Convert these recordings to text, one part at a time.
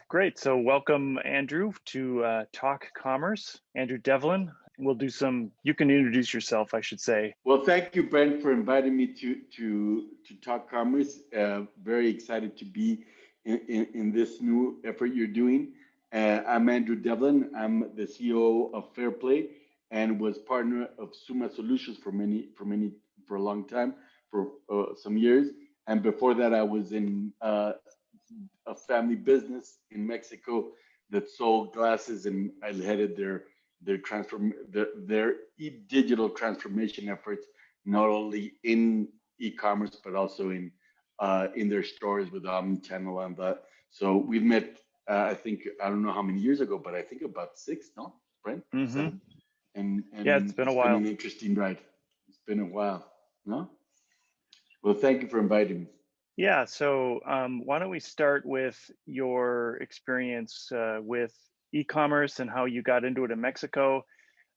Great. So welcome, Andrew, to Talk Commerce. Andrew Devlyn. We'll do some, you can introduce yourself, I should say. Well, thank you, Brent, for inviting me to Talk Commerce. Very excited to be in this new effort you're doing. I'm Andrew Devlyn. I'm the CEO of FairPlay and was partner of Suma Solutions for a long time, for some years. And before that, I was in a family business in Mexico that sold glasses, and I headed their digital transformation efforts, not only in e-commerce but also in their stores with omnichannel and that. So we've met. I think I don't know how many years ago, but I think about 6, no, Brent? Mm-hmm. 7. And yeah, it's been a while. Been an interesting ride. It's been a while, no? Well, thank you for inviting me. Yeah, so why don't we start with your experience with e-commerce and how you got into it in Mexico.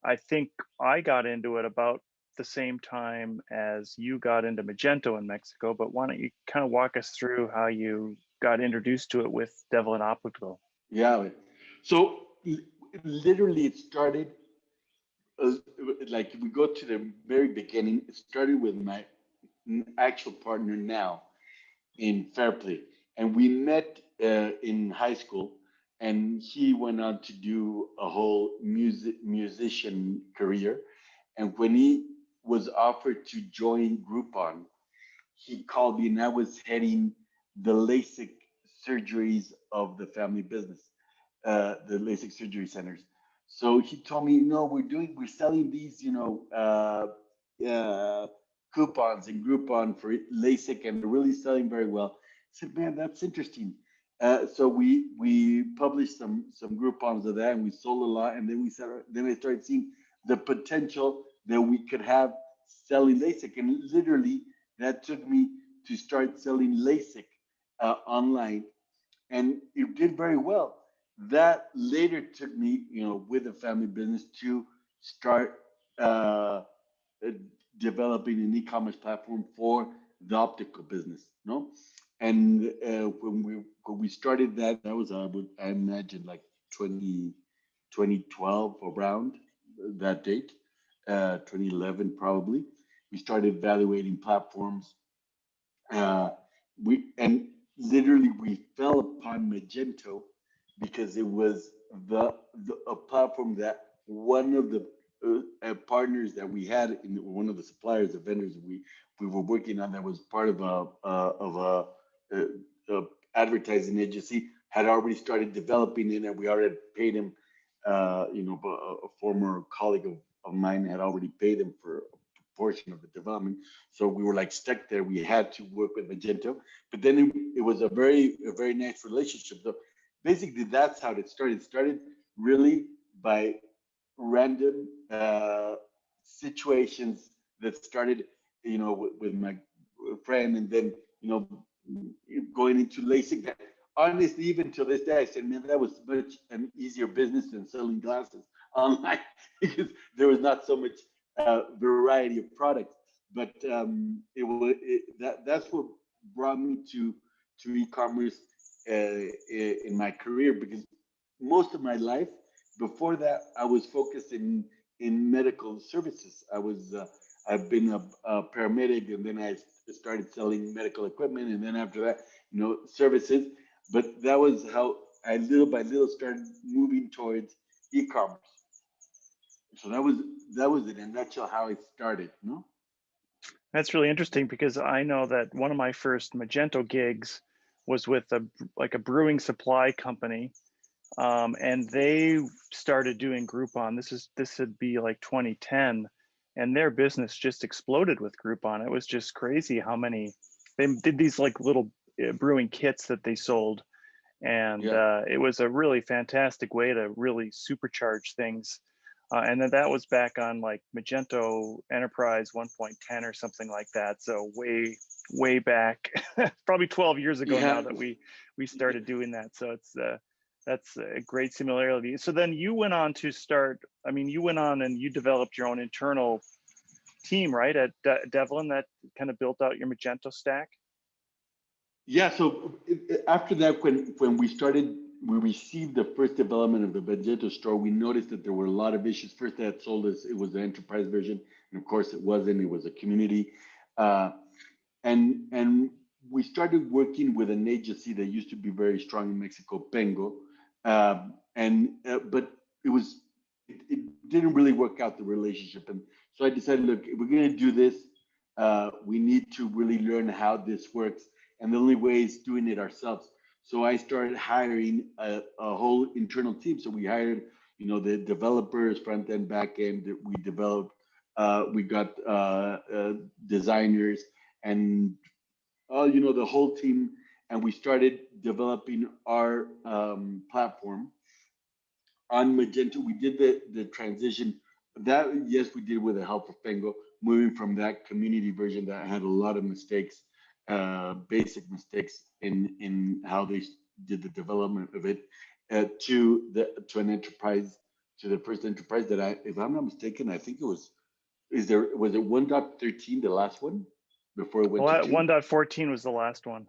I think I got into it about the same time as you got into Magento in Mexico, but why don't you kind of walk us through how you got introduced to it with Devlyn Optical? Yeah, so literally it started, like if we go to the very beginning, it started with my actual partner now in FairPlay. And we met in high school, and he went on to do a whole musician career. And when he was offered to join Groupon, he called me, and I was heading the LASIK surgeries of the family business, the LASIK surgery centers. So he told me, no, we're selling these, coupons and Groupon for LASIK, and they're really selling very well. I said, man, that's interesting. So we published some Groupons of that, and we sold a lot. And then I started seeing the potential that we could have selling LASIK, and literally that took me to start selling LASIK online, and it did very well. That later took me, with the family business to start developing an e-commerce platform for the optical business, no? And when we started that was I imagine like 2012 around that date, 2011 probably. We started evaluating platforms. And literally we fell upon Magento because it was a platform that one of the partners that we had in one of the suppliers, the vendors we were working on, that was part of a advertising agency, had already started developing it, and we already paid him. A former colleague of mine had already paid him for a portion of the development, so we were like stuck there. We had to work with Magento, but then it was a very nice relationship. So basically, that's how it started. It started really by random situations that started, with my friend, and then, going into LASIK. That honestly, even to this day, I said, man, that was much an easier business than selling glasses online because there was not so much variety of products. But that's what brought me to e-commerce in my career, because most of my life before that I was focused in medical services. I've been a paramedic, and then I started selling medical equipment, and then after that, services. But that was how I little by little started moving towards e-commerce. So that was in a nutshell how it started. No? That's really interesting, because I know that one of my first Magento gigs was with a brewing supply company, and they started doing Groupon. This would be like 2010, and their business just exploded with Groupon. It was just crazy how many they did, these like little brewing kits that they sold, and it was a really fantastic way to really supercharge things. And then that was back on like Magento Enterprise 1.10 or something like that. So way back, probably 12 years ago now that we started doing that. So that's a great similarity. So then you went on to start, you went on and you developed your own internal team, right, at Devlyn, that kind of built out your Magento stack? Yeah, so after that, when we started we received the first development of the Magento store, we noticed that there were a lot of issues. First, they had sold us, it was the enterprise version, and of course it wasn't, it was a community. And we started working with an agency that used to be very strong in Mexico, Pengo. But it didn't really work out, the relationship. And so I decided, look, if we're going to do this, we need to really learn how this works. And the only way is doing it ourselves. So I started hiring a whole internal team. So we hired, the developers, front end, back end. We developed, we got designers and the whole team. And we started developing our platform on Magento. We did the transition. That, yes, we did with the help of Pengo, moving from that community version that had a lot of mistakes, basic mistakes in how they did the development of it, to an enterprise, to the first enterprise that if I'm not mistaken, I think it was, was it 1.13, the last one, before it went to 2? 1.14 was the last one.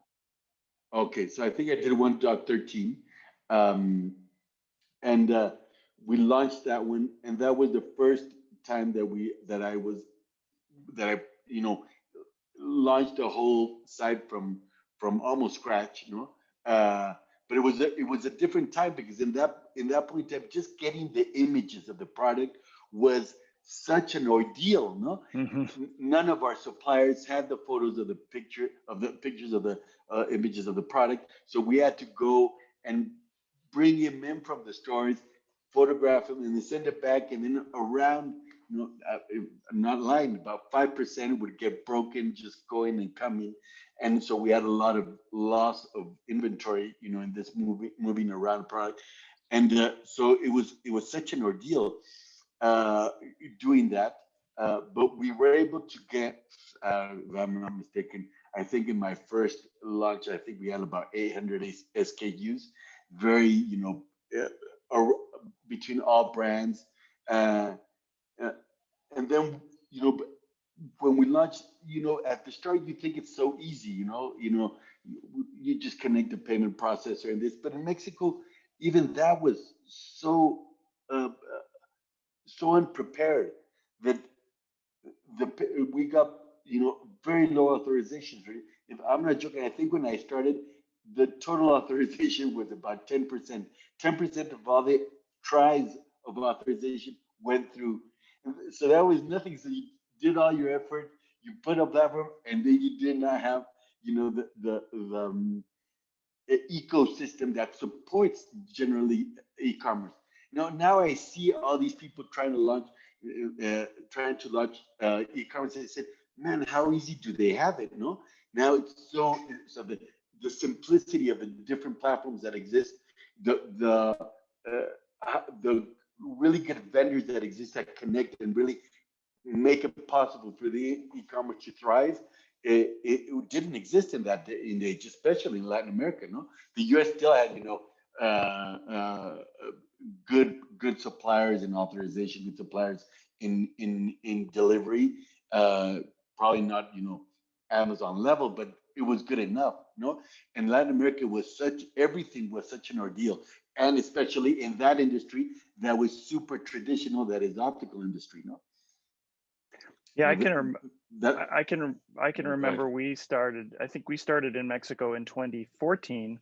Okay, so I think I did 1.13. And we launched that one, and that was the first time that I launched a whole site from almost scratch, but it was a different time, because in that point in time, just getting the images of the product was such an ordeal. No, none of our suppliers had the photos of the pictures of the images of the product, so we had to go and bring him in from the stores, photograph him, and then send it back. And then around, I'm not lying, about 5% would get broken just going and coming. And so we had a lot of loss of inventory, in this moving around product. And so it was such an ordeal doing that. But we were able to get, if I'm not mistaken, I think in my first launch, I think we had about 800 SKUs, very, between all brands. And then, when we launched, at the start, you think it's so easy, you just connect the payment processor and this, but in Mexico, even that was so unprepared that we got, very low authorizations. If I'm not joking, I think when I started, the total authorization was about 10%. 10% of all the tries of authorization went through. So that was nothing. So you did all your effort, you put up that one, and then you did not have, the ecosystem that supports generally e-commerce. Now I see all these people trying to launch e-commerce. I said, man, how easy do they have it? No, now it's so the simplicity of the different platforms that exist, the really good vendors that exist that connect and really make it possible for the e-commerce to thrive. It didn't exist in that age, especially in Latin America. No, the U.S. still had good suppliers in authorization, good suppliers in delivery. Probably not Amazon level, but it was good enough. And Latin America everything was such an ordeal, and especially in that industry that was super traditional, that is optical industry. Yeah, I can remember I think we started in Mexico in 2014,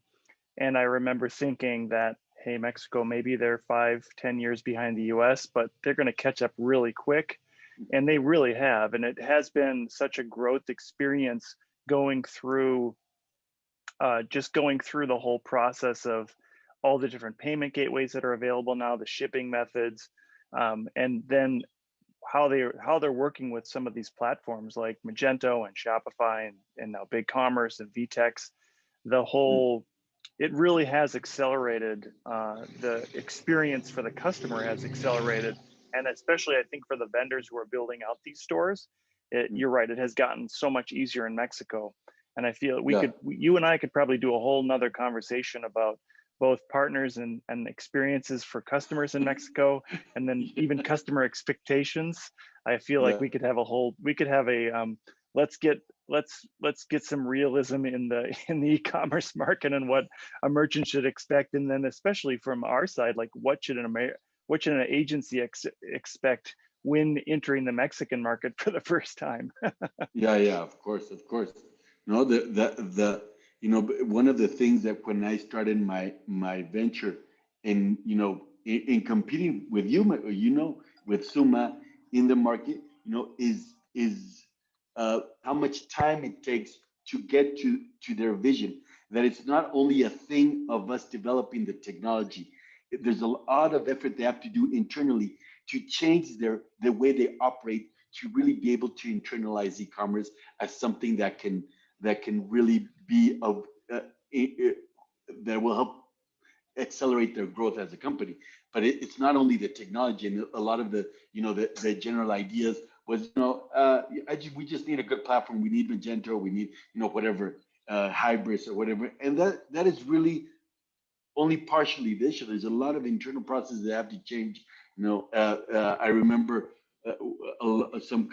and I remember thinking that, hey, Mexico, maybe they're 5-10 years behind the US, but they're going to catch up really quick. And they really have. And it has been such a growth experience going through the whole process of all the different payment gateways that are available now, the shipping methods, and then how they're working with some of these platforms like Magento and Shopify and now BigCommerce and VTEX. It really has accelerated, the experience for the customer has accelerated. And especially, I think, for the vendors who are building out these stores, you're right, it has gotten so much easier in Mexico. And I feel you and I could probably do a whole nother conversation about both partners and experiences for customers in Mexico, and then even customer expectations. I feel like we could have a let's get some realism in the e-commerce market and what a merchant should expect, and then especially from our side, like what should an agency expect when entering the Mexican market for the first time. Yeah, of course, of course. No, the one of the things that when I started my venture in in competing with you, with Suma in the market, is how much time it takes to get to their vision. That it's not only a thing of us developing the technology. There's a lot of effort they have to do internally to change the way they operate, to really be able to internalize e-commerce as something that can really be of that will help accelerate their growth as a company. But it's not only the technology, and a lot of the the general ideas was we just need a good platform. We need Magento. We need whatever Hybris or whatever, and that is really only partially the issue. There's a lot of internal processes that have to change. I remember some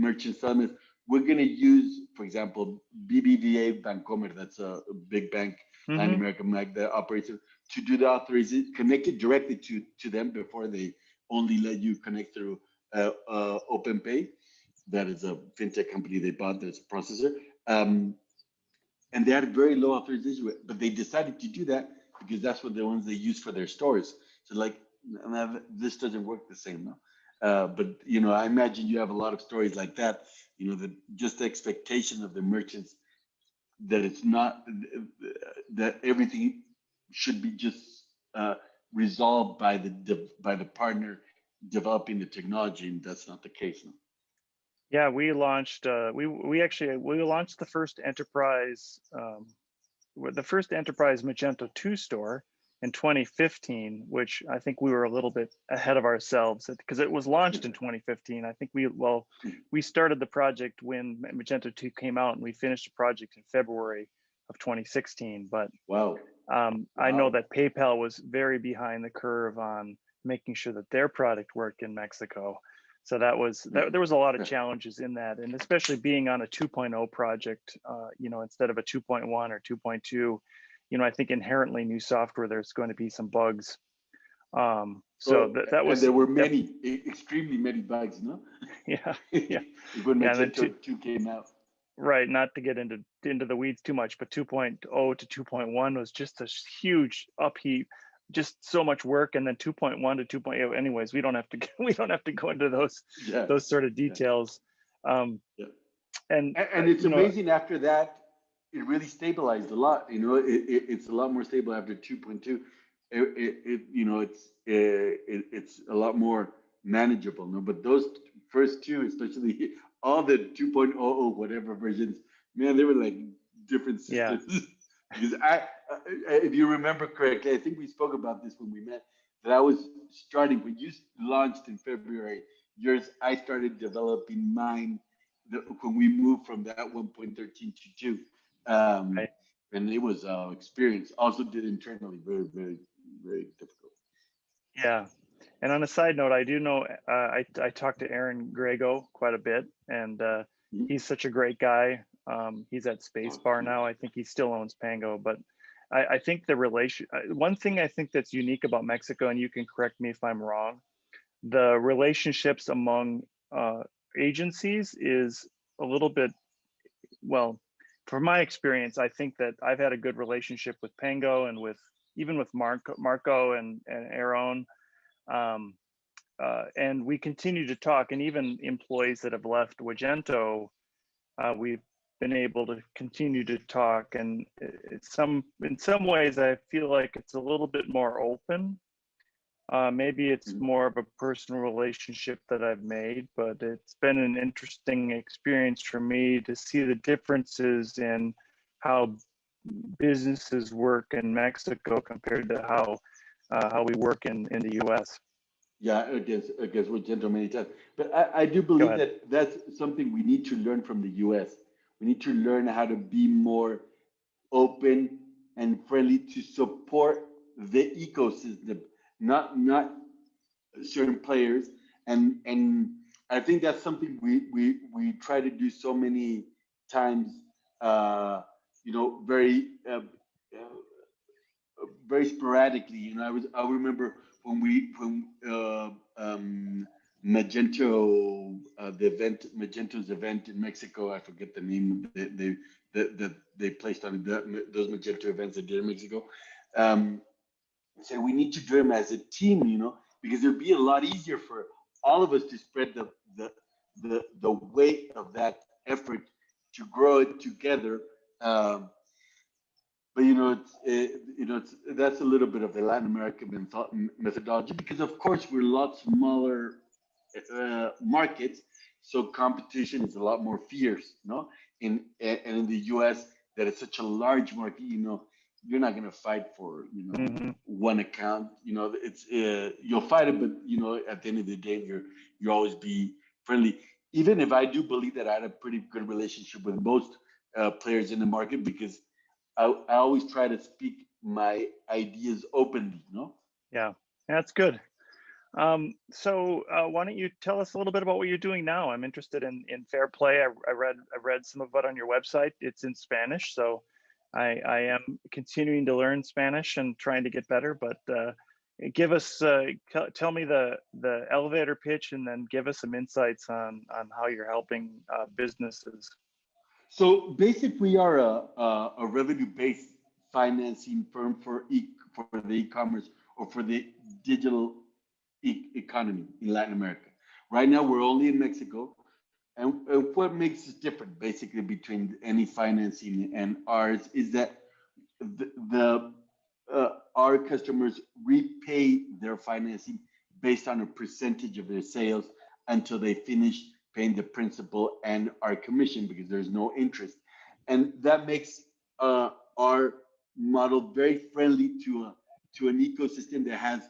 merchants telling us, we're going to use, for example, BBVA Bancomer, that's a big bank, Latin American bank that operates it, to do the authorization, connect it directly to them before they only let you connect through OpenPay. That is a fintech company they bought that's a processor. And they had very low authorization, but they decided to do that because that's what the ones they use for their stores. So like, this doesn't work the same, no? But I imagine you have a lot of stories like that. Just the expectation of the merchants that it's not that everything should be just resolved by the partner developing the technology, and that's not the case, no? Yeah, we launched we launched the first enterprise Magento 2 store in 2015, which I think we were a little bit ahead of ourselves because it was launched in 2015. I think we started the project when Magento 2 came out, and we finished the project in February of 2016. But wow. I know that PayPal was very behind the curve on making sure that their product worked in Mexico. So there was a lot of challenges in that, and especially being on a 2.0 project, instead of a 2.1 or 2.2, I think inherently new software, there's going to be some bugs. That was. And there were extremely many bugs, no? Yeah. When Magento 2 came out. Right, not to get into the weeds too much, but 2.0 to 2.1 was just a huge upheave. Just so much work, and then 2.1 to 2.8. Anyways, we don't have to go into those sort of details. And it's amazing. After that, it really stabilized a lot. It's a lot more stable after 2.2. It's a lot more manageable. No, but those first two, especially all the 2.0 whatever versions, man, they were like different systems. Yeah. Because if you remember correctly, I think we spoke about this when we met, that I was starting, when you launched in February, yours, I started developing mine when we moved from that 1.13 to 2. Right. And it was experience. Also did internally very, very, very difficult. Yeah. And on a side note, I do know, I talked to Aaron Grego quite a bit, and he's such a great guy. He's at Spacebar now. I think he still owns Pango, but I think one thing I think that's unique about Mexico, and you can correct me if I'm wrong, the relationships among agencies is a little bit, well, from my experience, I think that I've had a good relationship with Pango and even with Marco and Aaron. And we continue to talk, and even employees that have left Magento, we've been able to continue to talk, and in some ways I feel like it's a little bit more open. Maybe it's more of a personal relationship that I've made, but it's been an interesting experience for me to see the differences in how businesses work in Mexico compared to how we work in the US. Yeah, against Magento many times. But I do believe that that's something we need to learn from the US. We need to learn how to be more open and friendly to support the ecosystem, not certain players. And I think that's something we try to do so many times. Very very sporadically. I remember when Magento Magento's event in Mexico. I forget the name they placed on those Magento events they did in Mexico. Said we need to do them as a team, because it would be a lot easier for all of us to spread the weight of that effort to grow it together. But that's a little bit of the Latin American methodology, because of course we're a lot smaller markets, so competition is a lot more fierce, and in the U.S. that is such a large market, you're not going to fight for one account. It's you'll fight it, but at the end of the day, you always be friendly. Even if I do believe that I had a pretty good relationship with most players in the market, because I always try to speak my ideas openly, Yeah, that's good. So why don't you tell us a little bit about what you're doing now? I'm interested in FairPlay. I read some of it on your website. It's in Spanish, so I am continuing to learn Spanish and trying to get better. But give us tell me the elevator pitch, and then give us some insights on how you're helping businesses. So basically, we are a revenue-based financing firm for the e-commerce, or for the digital economy in Latin America. Right now, we're only in Mexico, and what makes us different, basically, between any financing and ours, is that our customers repay their financing based on a percentage of their sales until they finish paying the principal and our commission, because there's no interest. And that makes our model very friendly to an ecosystem that has,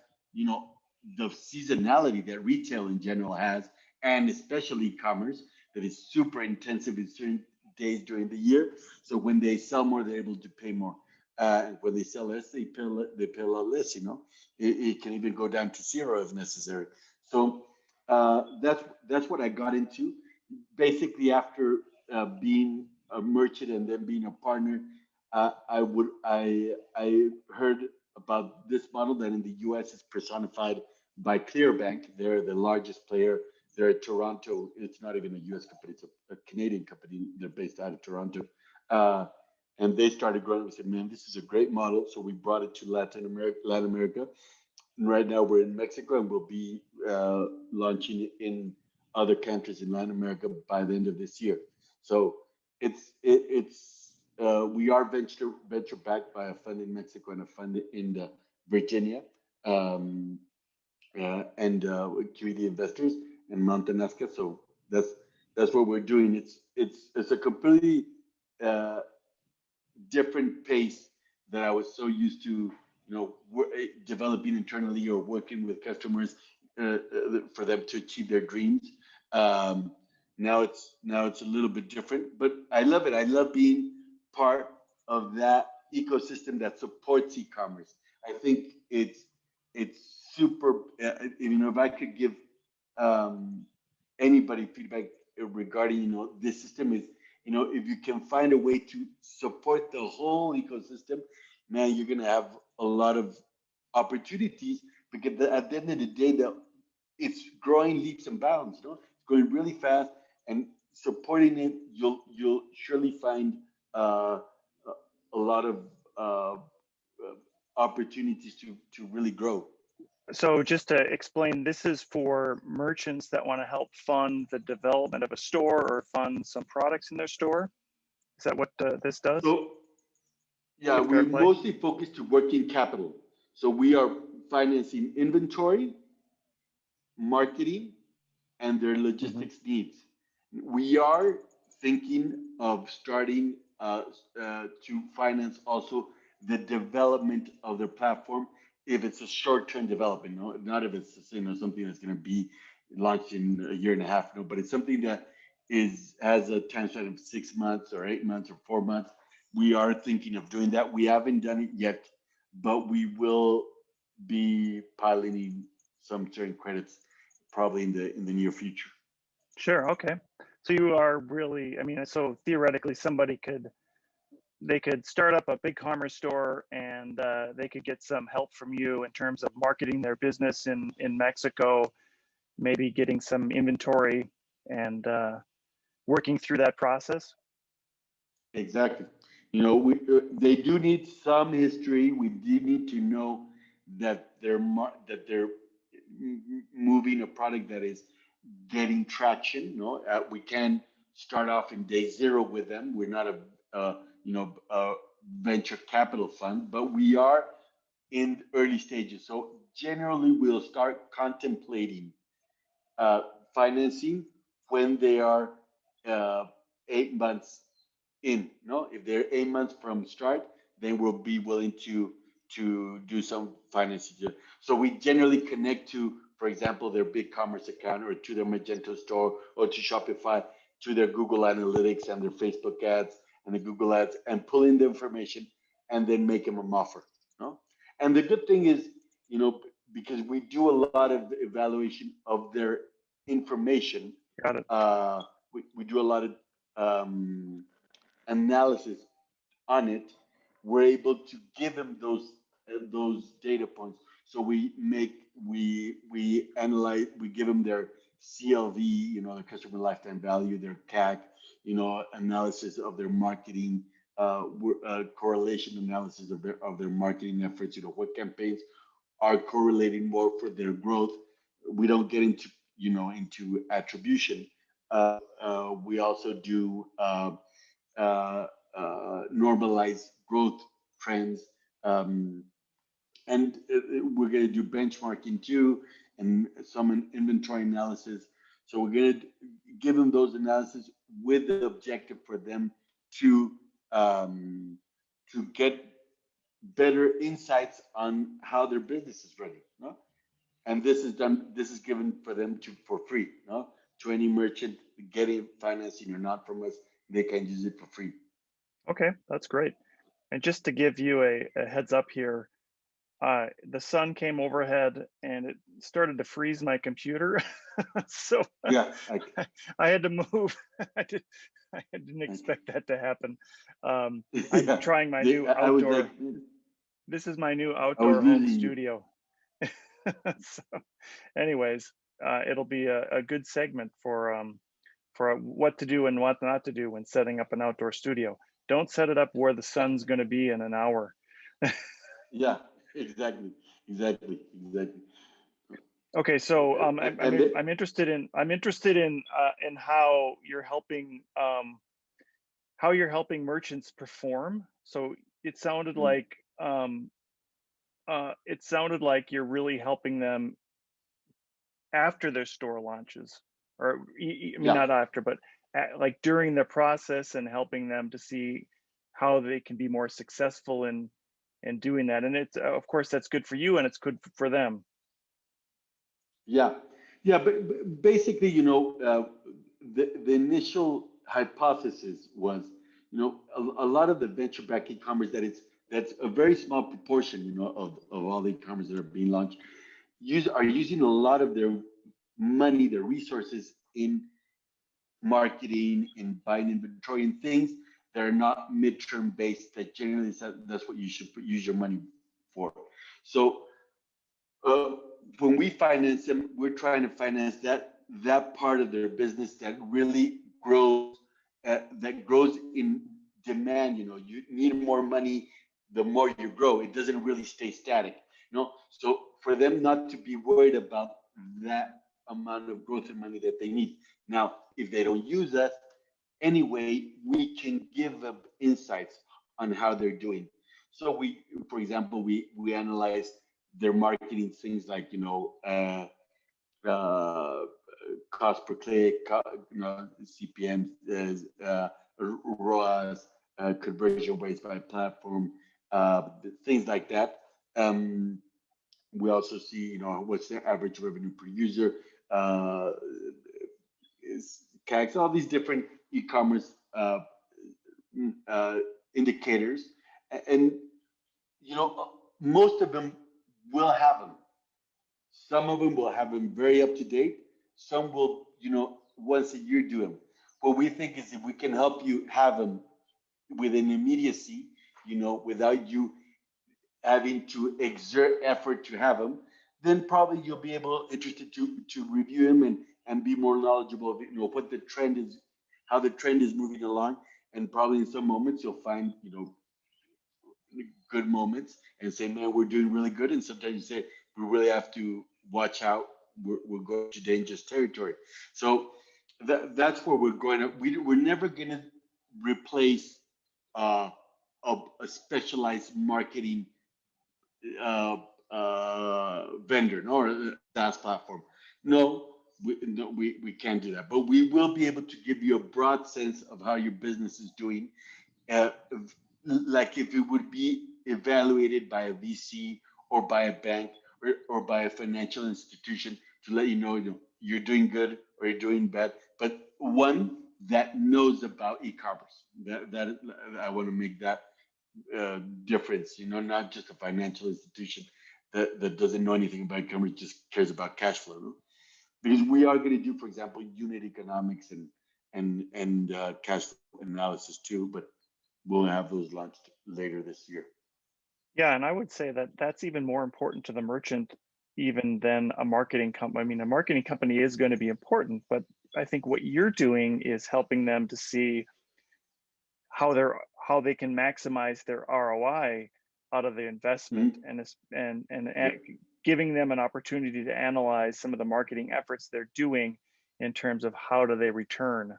the seasonality that retail in general has, and especially e-commerce, that is super intensive in certain days during the year. So when they sell more, they're able to pay more. And when they sell less, they pay a lot less. It can even go down to zero if necessary. So that's what I got into. Basically, after being a merchant and then being a partner, I heard about this model that in the U.S. is personified by ClearBank. They're the largest player. They're in Toronto. It's not even a U.S. company. It's a Canadian company. They're based out of Toronto. And they started growing. We said, man, this is a great model. So we brought it to Latin America. And right now we're in Mexico, and we'll be launching in other countries in Latin America by the end of this year. So we are venture backed by a fund in Mexico and a fund in Virginia, and QED investors and Mount Nazca. So that's what we're doing. It's a completely different pace that I was so used to, developing internally or working with customers for them to achieve their dreams. Now it's a little bit different, but I love it. I love being part of that ecosystem that supports e-commerce. I think it's super. If I could give anybody feedback regarding this system, is if you can find a way to support the whole ecosystem, man, you're gonna have a lot of opportunities, because at the end of the day, it's growing leaps and bounds. It's going really fast, and supporting it, you'll surely find a lot of opportunities to really grow. So just to explain, this is for merchants that want to help fund the development of a store or fund some products in their store. Is that what this does? So, yeah, we're mostly focused to working capital. So we are financing inventory, marketing, and their logistics needs. We are thinking of starting to finance also the development of their platform, if it's a short-term development, not if it's something that's going to be launched in a year and a half, but it's something that has a time span of 6 months or 8 months or 4 months. We are thinking of doing that. We haven't done it yet, but we will be piloting some certain credits probably in the near future. Sure. Okay. So you are really, I mean, so theoretically, they could start up a BigCommerce store, and they could get some help from you in terms of marketing their business in Mexico, maybe getting some inventory and working through that process. Exactly. They do need some history. We do need to know that they're moving a product that is getting traction. We can start off in day zero with them. We're not a venture capital fund, but we are in early stages. So generally, we'll start contemplating uh, financing when they are uh, 8 months in. No, if they're 8 months from start, they will be willing to do some financing. So we generally connect to, for example, their BigCommerce account, or to their Magento store, or to Shopify, to their Google Analytics and their Facebook ads and the Google ads, and pull in the information and then make them an offer. No, and the good thing is, because we do a lot of evaluation of their information, Got it. we do a lot of analysis on it. We're able to give them those data points. So we analyze, we give them their CLV, the customer lifetime value, their CAC, analysis of their marketing, correlation analysis of their marketing efforts. What campaigns are correlating more for their growth. We don't get into attribution. We also do normalize growth trends, and we're going to do benchmarking too, and some inventory analysis. So we're going to give them those analysis with the objective for them to um, get better insights on how their business is running. No? And this is given for them for free. No? To any merchant getting financing or not from us, they can use it for free. Okay, that's great. And just to give you a heads up here, the sun came overhead and it started to freeze my computer. So Yeah, I had to move. I didn't expect that to happen. I'm yeah. trying my new I was outdoor. like, This is my new I was outdoor home losing you. studio. So, anyways, it'll be a good segment for what to do and what not to do when setting up an outdoor studio. Don't set it up where the sun's going to be in an hour. Yeah, exactly, exactly, exactly. Okay, so And then, I'm interested in how you're helping merchants perform. So it sounded mm, like you're really helping them after their store launches, or I mean yeah, not after, but like during the process, and helping them to see how they can be more successful in doing that. And it's of course that's good for you and it's good for them. yeah, yeah. But basically, the initial hypothesis was, a lot of the venture-backed e-commerce that's a very small proportion, of all the e-commerce that are being launched, are using a lot of their money, their resources in marketing, in buying inventory, and things that are not midterm based. That generally that's what you should use your money for. So uh, when we finance them, we're trying to finance that part of their business that really grows, that grows in demand. You need more money the more you grow. It doesn't really stay static. So for them not to be worried about that amount of growth and money that they need. Now, if they don't use us anyway, we can give them insights on how they're doing. So for example, we analyze their marketing things like uh, cost per click, CPMs, ROAS, conversion rates by platform, things like that. Um, we also see, what's their average revenue per user, uh, CACs, all these different e-commerce uh, indicators, and most of them will have them. Some of them will have them very up to date. Some will, once a year do them. What we think is if we can help you have them with an immediacy, without you having to exert effort to have them, then probably you'll be interested to review them and be more knowledgeable of what the trend is, how the trend is moving along, and probably in some moments you'll find good moments and say, man, we're doing really good, and sometimes you say we really have to watch out. We're going to dangerous territory. So that's where we're going to. We're never going to replace a specialized marketing vendor or a SaaS platform. No, we can't do that. But we will be able to give you a broad sense of how your business is doing, like if it would be evaluated by a VC or by a bank or by a financial institution to let you know, you're doing good or you're doing bad. But one that knows about e-commerce. That I want to make that difference. Not just a financial institution that doesn't know anything about e-commerce, just cares about cash flow. No? Because we are going to do, for example, unit economics and cash flow analysis too, but we'll have those launched later this year. Yeah, and I would say that that's even more important to the merchant even than a marketing company. I mean, a marketing company is going to be important, but I think what you're doing is helping them to see how they can maximize their ROI out of the investment, and giving them an opportunity to analyze some of the marketing efforts they're doing in terms of how do they return.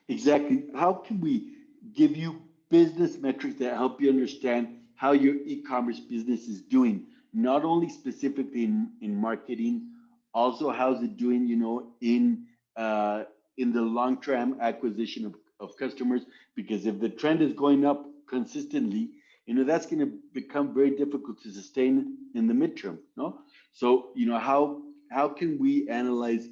Exactly. How can we give you business metrics that help you understand how your e-commerce business is doing, not only specifically in marketing, also how's it doing, in the long-term acquisition of customers? Because if the trend is going up consistently, that's going to become very difficult to sustain in the midterm, no? So, how can we analyze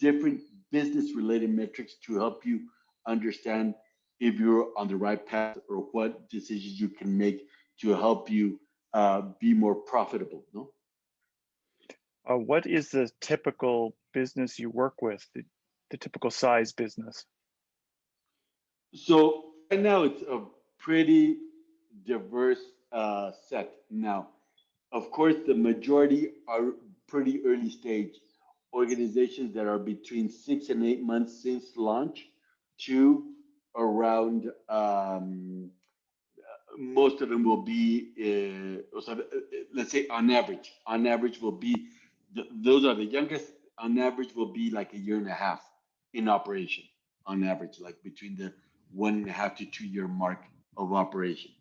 different business-related metrics to help you understand if you're on the right path or what decisions you can make to help you be more profitable, no? What is the typical business you work with, the typical size business? So right now it's a pretty diverse set. Now, of course, the majority are pretty early stage organizations that are between 6 and 8 months since launch to around most of them will be let's say on average will be those are the youngest. On average will be like a year and a half in operation on average, like between the 1.5 to 2 year mark of operation.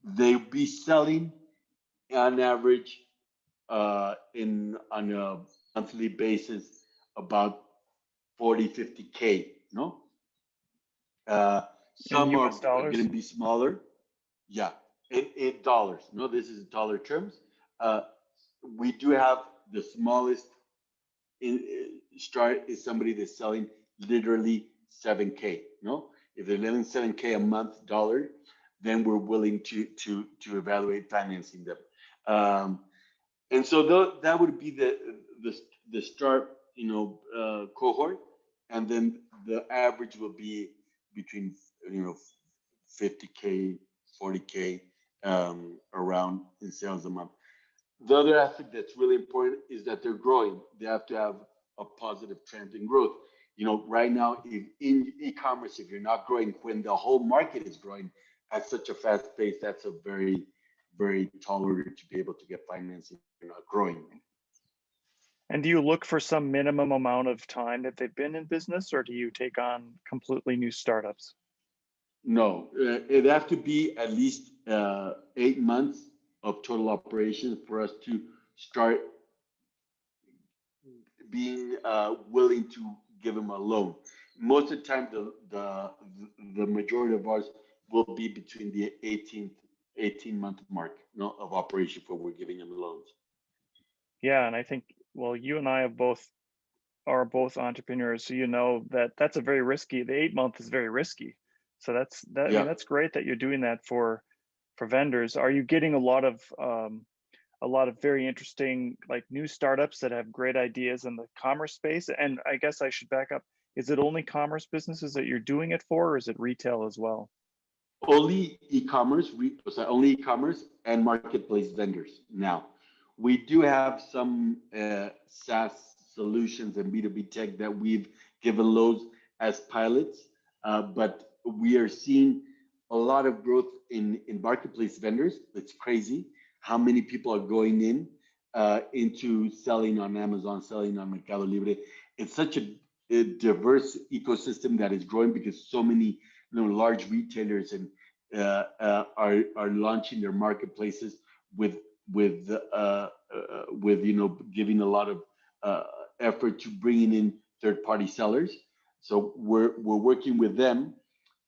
They'll be selling on average on a monthly basis about 40-50K, no? Some are going to be smaller. Yeah, in dollars. No, this is dollar terms. We do have the smallest start is somebody that's selling literally 7K. No, if they're selling 7K a month dollar, then we're willing to evaluate financing them. And so that would be the start, cohort, and then the average will be between 50K, 40K around in sales a month. The other aspect that's really important is that they're growing. They have to have a positive trend in growth. Right now in e-commerce, if you're not growing when the whole market is growing at such a fast pace, that's a very, very tall order to be able to get financing if you're not growing. And do you look for some minimum amount of time that they've been in business, or do you take on completely new startups? No, it'd have to be at least 8 months of total operations for us to start being willing to give them a loan. Most of the time, the majority of ours will be between the 18-month mark of operation for we're giving them loans. Yeah, and I think, well, you and I are both entrepreneurs, so that's a very risky. The 8-month is very risky. So that's I mean, that's great that you're doing that for vendors. Are you getting a lot of a lot of very interesting like new startups that have great ideas in the commerce space. And I guess I should back up. Is it only commerce businesses that you're doing it for, or is it retail as well? Only e-commerce, only e-commerce and marketplace vendors. Now, we do have some SaaS solutions and B2B tech that we've given those as pilots, but we are seeing a lot of growth in marketplace vendors. It's crazy how many people are going into selling on Amazon, selling on Mercado Libre. It's such a diverse ecosystem that is growing because so many large retailers and are launching their marketplaces with giving a lot of effort to bringing in third-party sellers. So we're working with them,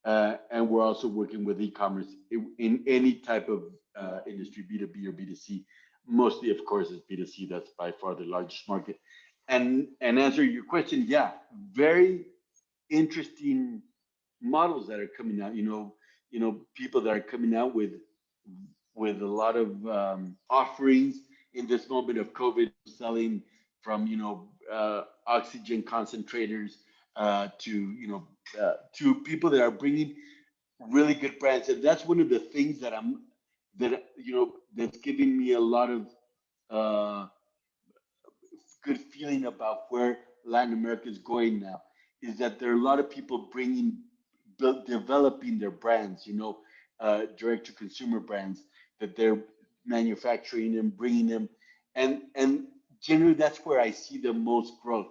and we're also working with e-commerce in any type of industry, B2B or B2C. Mostly, of course, is B2C. That's by far the largest market. And answer your question, yeah, very interesting models that are coming out. People that are coming out with a lot of offerings in this moment of COVID, selling from oxygen concentrators to people that are bringing really good brands. And that's one of the things that's giving me a lot of good feeling about where Latin America is going now, is that there are a lot of people developing their brands, direct to consumer brands that they're manufacturing and bringing them. And generally that's where I see the most growth,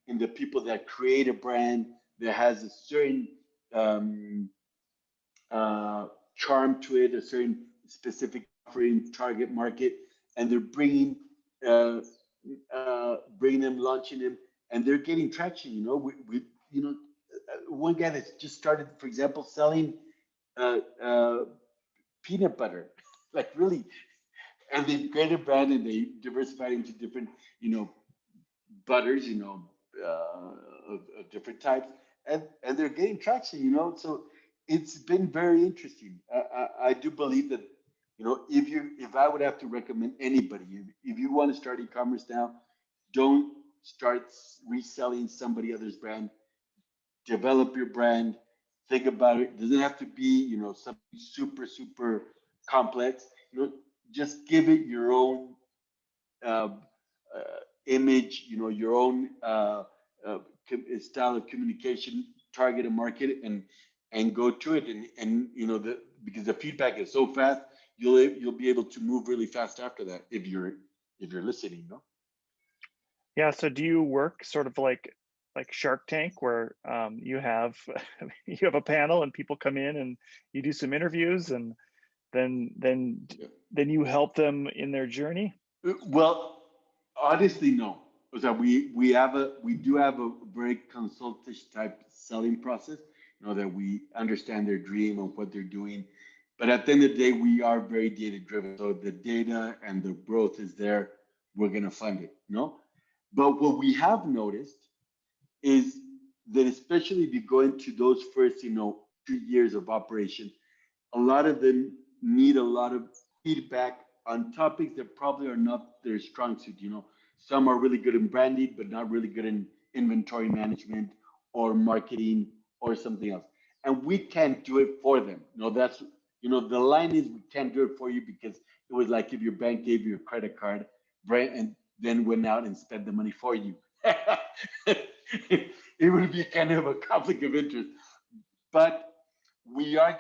in the people that create a brand that has a certain charm to it, a certain specific offering, target market, and they're bringing them, launching them, and they're getting traction. One guy that's just started, for example, selling peanut butter, like really, and they created a brand and they diversified into different, butters, of different types, and they're getting traction, So it's been very interesting. I do believe that, if I would have to recommend anybody, if you want to start e-commerce now, don't start reselling somebody else's brand. Develop your brand. Think about it. It doesn't have to be, something super, super complex. Just give it your own image, your own style of communication, target a market, and go to it. And because the feedback is so fast, you'll be able to move really fast after that if you're listening. Yeah. So do you work sort of like Shark Tank, where you have you have a panel and people come in and you do some interviews, and then you help them in their journey? Well, honestly, no. So we do have a very consultative type selling process. That we understand their dream and what they're doing, but at the end of the day, we are very data driven. So the data and the growth is there. We're gonna fund it. But what we have noticed is that, especially if you go into those first 2 years of operation, a lot of them need a lot of feedback on topics that probably are not their strong suit. Some are really good in branding, but not really good in inventory management or marketing or something else. And we can't do it for them. That's, the line is, we can't do it for you, because it was like if your bank gave you a credit card, right, and then went out and spent the money for you. It would be kind of a conflict of interest. But we are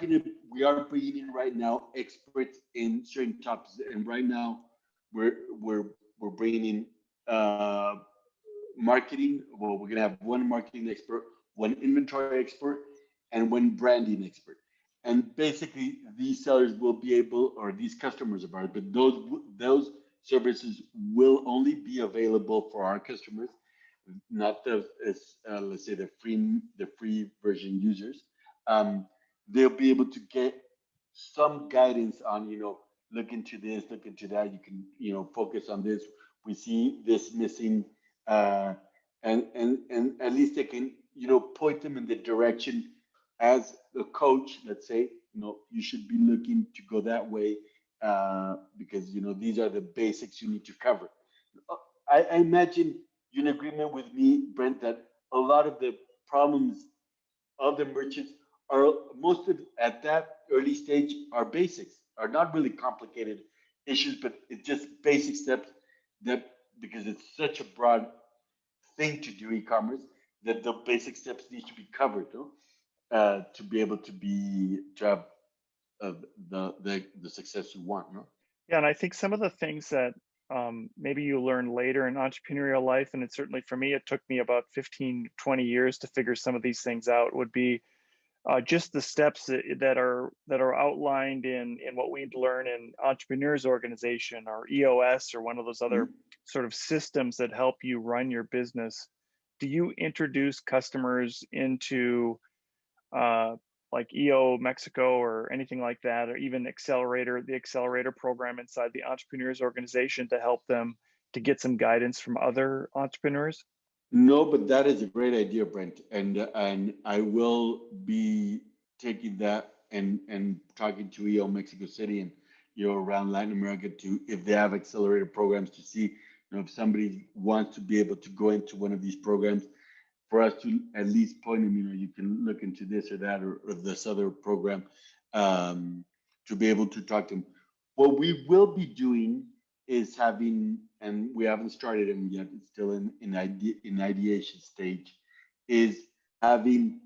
bringing in right now experts in certain topics, and right now we're bringing in marketing. Well, we're gonna have one marketing expert, one inventory expert, and one branding expert. And basically, these sellers will be able, or these customers of ours, but those services will only be available for our customers, not let's say the free version users. They'll be able to get some guidance on, look into this, look into that. You can, focus on this. We see this missing, and at least they can, point them in the direction as the coach. Let's say, you should be looking to go that way. because these are the basics you need to cover. I imagine you're in agreement with me, Brent, that a lot of the problems of the merchants are most of at that early stage are basics, are not really complicated issues, but it's just basic steps that because it's such a broad thing to do e-commerce that the basic steps need to be covered, no? To be able to have the success you want, no? Yeah, and I think some of the things that maybe you learn later in entrepreneurial life, and it's certainly for me, it took me about 15, 20 years to figure some of these things out, would be just the steps that are outlined in what we learn in Entrepreneurs Organization or EOS or one of those other Mhm. sort of systems that help you run your business. Do you introduce customers into uh, like EO Mexico or anything like that, or even the accelerator program inside the Entrepreneurs Organization to help them to get some guidance from other entrepreneurs? No, but that is a great idea, Brent, and I will be taking that and talking to EO Mexico City and around Latin America to if they have accelerator programs to see if somebody wants to be able to go into one of these programs for us to at least point them, you can look into this or that or this other program to be able to talk to them. What we will be doing is having, and we haven't started them yet, it's still in ideation stage, is having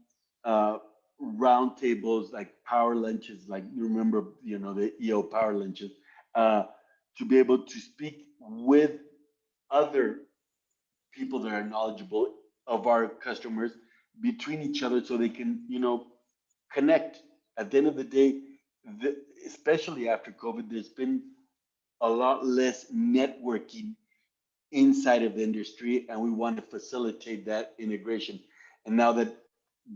round tables like power lunches, like you remember, the EO power lunches, uh, to be able to speak with other people that are knowledgeable of our customers between each other so they can, connect. At the end of the day, especially after COVID, there's been a lot less networking inside of the industry, and we want to facilitate that integration. And now that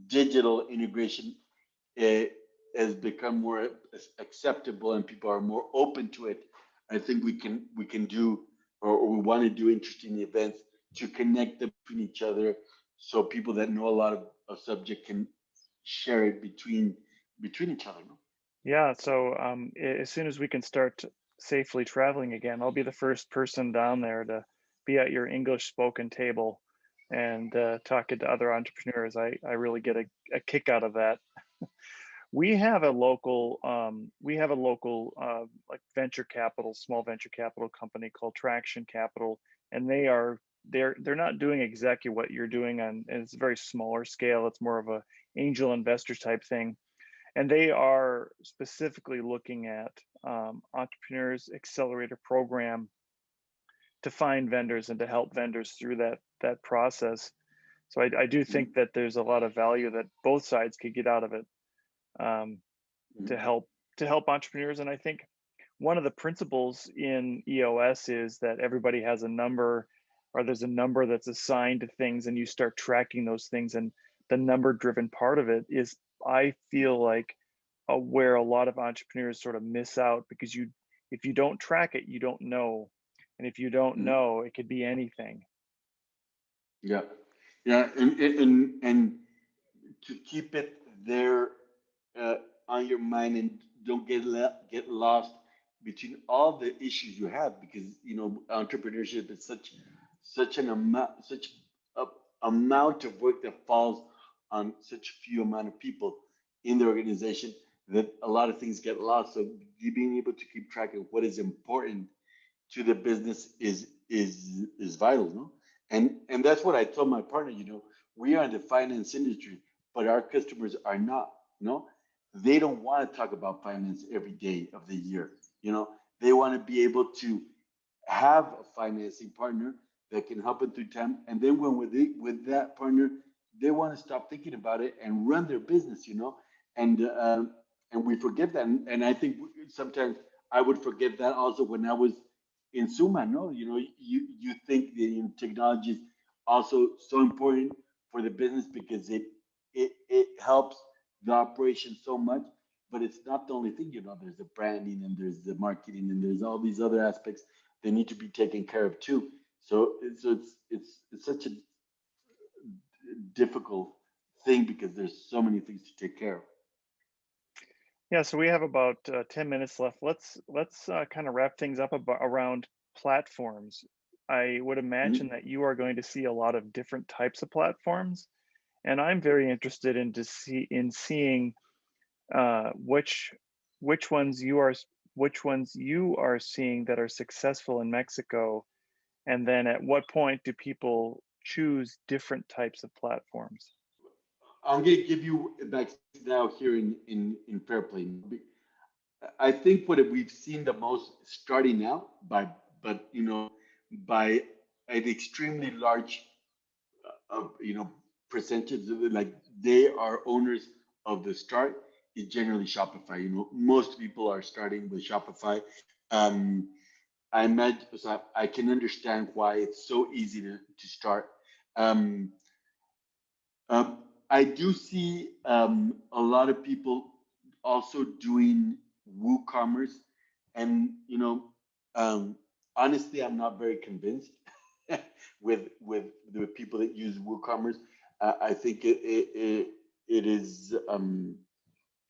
digital integration uh, has become more acceptable and people are more open to it, I think we can do or we want to do interesting events to connect them between each other, so people that know a lot of a subject can share it between each other. No? Yeah, so as soon as we can start safely traveling again, I'll be the first person down there to be at your English spoken table and talking to other entrepreneurs. I really get a kick out of that. We have a local like venture capital, small venture capital company called Traction Capital, and they're not doing exactly what you're doing and it's a very smaller scale. It's more of a angel investors type thing, and they are specifically looking at entrepreneurs accelerator program to find vendors and to help vendors through that process. So I do think that there's a lot of value that both sides could get out of it, um, to Mm-hmm. help entrepreneurs. And I think one of the principles in EOS is that everybody has a number, or there's a number that's assigned to things, and you start tracking those things. And the number driven part of it is, I feel like, where a lot of entrepreneurs sort of miss out, because if you don't track it, you don't know. And if you don't Mm-hmm. know, it could be anything. Yeah, yeah, and to keep it there uh, on your mind and don't get lost between all the issues you have, because entrepreneurship is such a amount of work that falls on such few amount of people in the organization that a lot of things get lost. So you being able to keep track of what is important to the business is vital, no? And that's what I told my partner. We are in the finance industry, but our customers are not. They don't want to talk about finance every day of the year. They want to be able to have a financing partner that can help them through time, and then when with that partner, they want to stop thinking about it and run their business. And we forget that, and I think sometimes I would forget that also when I was in Suma. No, you think the technology is also so important for the business because it helps the operation so much, but it's not the only thing. There's the branding and there's the marketing and there's all these other aspects that need to be taken care of too. So it's such a difficult thing because there's so many things to take care of. Yeah, so we have about 10 minutes left. Let's kind of wrap things up around platforms. I would imagine Mhm. that you are going to see a lot of different types of platforms, and I'm very interested in seeing which ones which ones you are seeing that are successful in Mexico, and then at what point do people choose different types of platforms? I'm going to give you back now here in FairPlay. I think what we've seen the most starting out but by an extremely large percentage of it, like they are owners of the start is generally Shopify. Most people are starting with Shopify. Um, I imagine so I can understand why it's so easy to start. Um, I do see a lot of people also doing WooCommerce, and um, honestly, I'm not very convinced with the people that use WooCommerce. I think it is.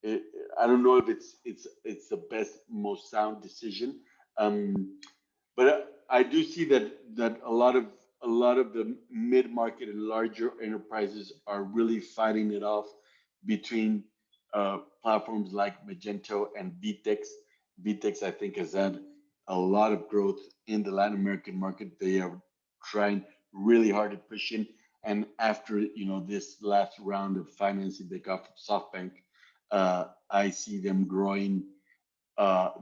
It, I don't know if it's the best, most sound decision. Um, but I do see that a lot of the mid market and larger enterprises are really fighting it off between platforms like Magento and Vtex. Vtex, I think, has had a lot of growth in the Latin American market. They are trying really hard to push in, and after this last round of financing they got from SoftBank, I see them growing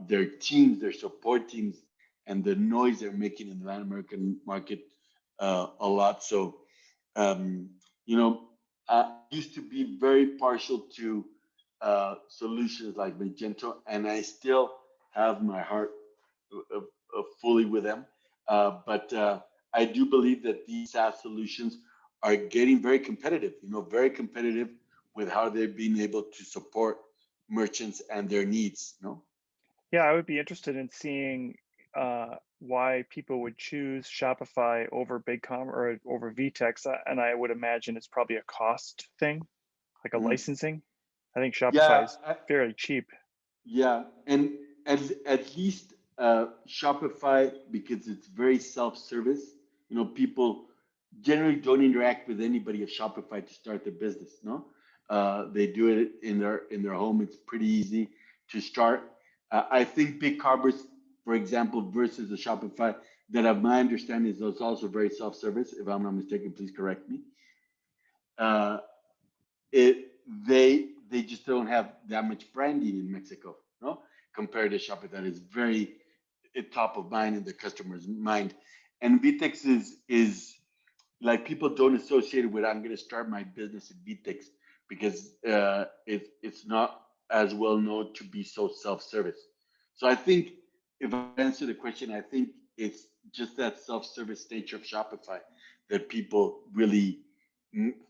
their teams, their support teams, and the noise they're making in the Latin American market a lot. So, um, I used to be very partial to solutions like Magento, and I still have my heart fully with them. But I do believe that these SaaS solutions are getting very competitive, very competitive with how they've been able to support merchants and their needs, Yeah, I would be interested in seeing why people would choose Shopify over BigCom or over VTEX, and I would imagine it's probably a cost thing, like a Mhm. licensing. I think Shopify Yeah, is fairly cheap. yeah, and at least Shopify, because it's very self-service. People generally don't interact with anybody at Shopify to start their business. No, they do it in their home. It's pretty easy to start. I think BigCommerce, for example, versus the Shopify, that of my understanding is also very self-service. If I'm not mistaken, please correct me. Uh, it they just don't have that much branding in Mexico, no, compared to Shopify that is very top of mind in the customer's mind. And Vtex is like people don't associate it with I'm going to start my business in Vtex because it's not as well known to be so self-service. So I think if I answer the question, I think it's just that self-service nature of Shopify that people really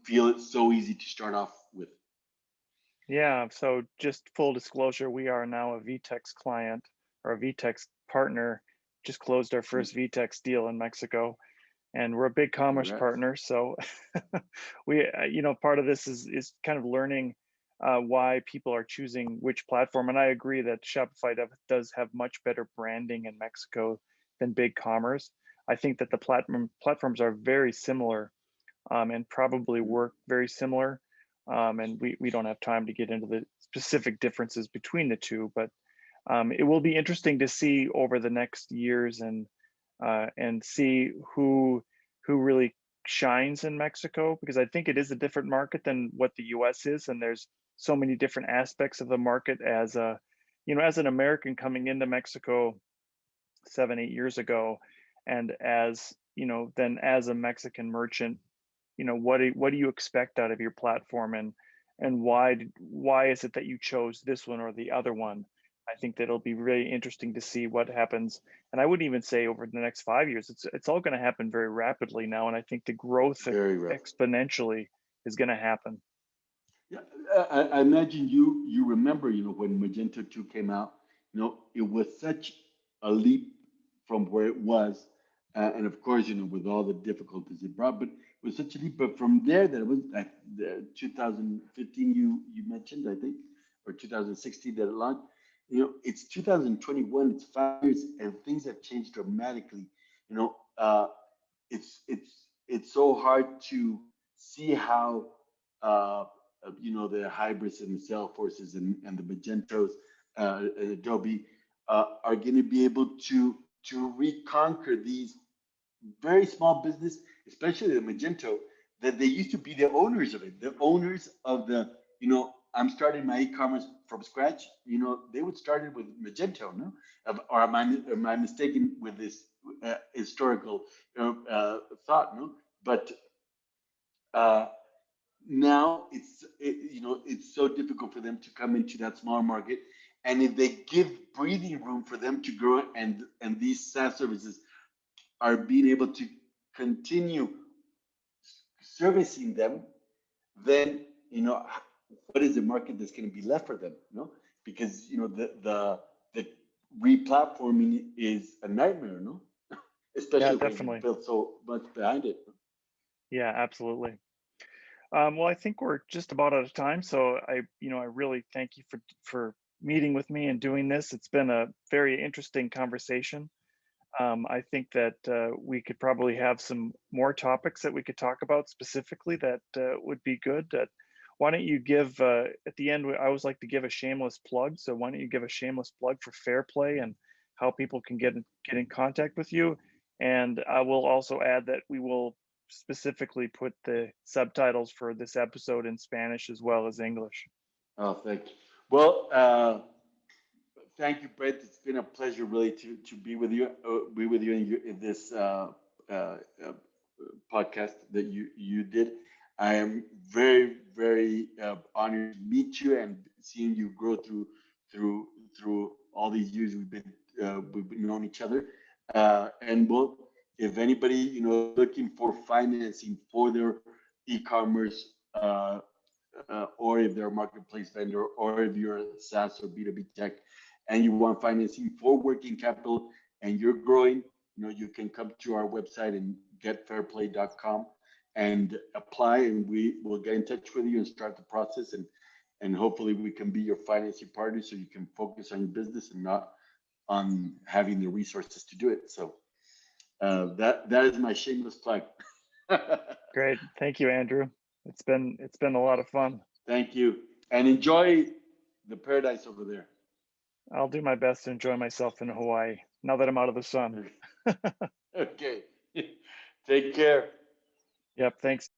feel it's so easy to start off with. Yeah, so just full disclosure, we are now a VTEX client or a VTEX partner. Just closed our first VTEX deal in Mexico, and we're a big commerce Congrats. partner. So we, part of this is kind of learning why people are choosing which platform. And I agree that Shopify does have much better branding in Mexico than BigCommerce. I think that the platforms are very similar, and probably work very similar. And we don't have time to get into the specific differences between the two, but it will be interesting to see over the next years and see who really shines in Mexico, because I think it is a different market than what the US is, and there's so many different aspects of the market. As a as an American coming into Mexico 7 8 years ago, and as then as a Mexican merchant, what do you expect out of your platform, and why is it that you chose this one or the other one? I think that it'll be really interesting to see what happens. And I wouldn't even say over the next 5 years. It's all going to happen very rapidly now, and I think the growth Very rough. exponentially is going to happen. Yeah, I imagine you remember, when Magento 2 came out, it was such a leap from where it was, and of course, with all the difficulties it brought, but it was such a leap. But from there, that it was like the 2015 you mentioned, I think. or 2016 that it launched. It's 2021. It's 5 years, and things have changed dramatically. You know, it's so hard to see how the hybrids and the Salesforces and the Magentos, and Adobe, are going to be able to reconquer these very small business, especially the Magento, that they used to be the owners of it, the owners of the, I'm starting my e-commerce from scratch. They would start it with Magento, no? Or am I mistaken with this historical thought, no? But now it's so difficult for them to come into that small market, and if they give breathing room for them to grow, and these SaaS services are being able to continue servicing them, then what is the market that's going to be left for them? Because the replatforming is a nightmare, no? Yeah, Especially when you definitely. build so much behind it. Yeah, absolutely. Well, I think we're just about out of time, so I really thank you for meeting with me and doing this. It's been a very interesting conversation. I think that we could probably have some more topics that we could talk about specifically that would be good. Why don't you give, at the end, I always like to give a shameless plug. So why don't you give a shameless plug for FairPlay and how people can get in contact with you? And I will also add that we will specifically put the subtitles for this episode in Spanish as well as English. Oh, thank you. Well, thank you, Brent. It's been a pleasure, really, to be with you, in this podcast that you did. I am very, very honored to meet you and seeing you grow through all these years we've been knowing each other. And well, if anybody looking for financing for their e-commerce, or if they're a marketplace vendor, or if you're a SaaS or B2B tech, and you want financing for working capital, and you're growing, you can come to our website and GetFairPlay.com and apply, and we will get in touch with you and start the process, and hopefully we can be your financing partner so you can focus on your business and not on having the resources to do it. So that is my shameless plug. Great, thank you, Andrew. It's been a lot of fun. Thank you, and enjoy the paradise over there. I'll do my best to enjoy myself in Hawaii now that I'm out of the sun. Okay. Take care. Yep, thanks.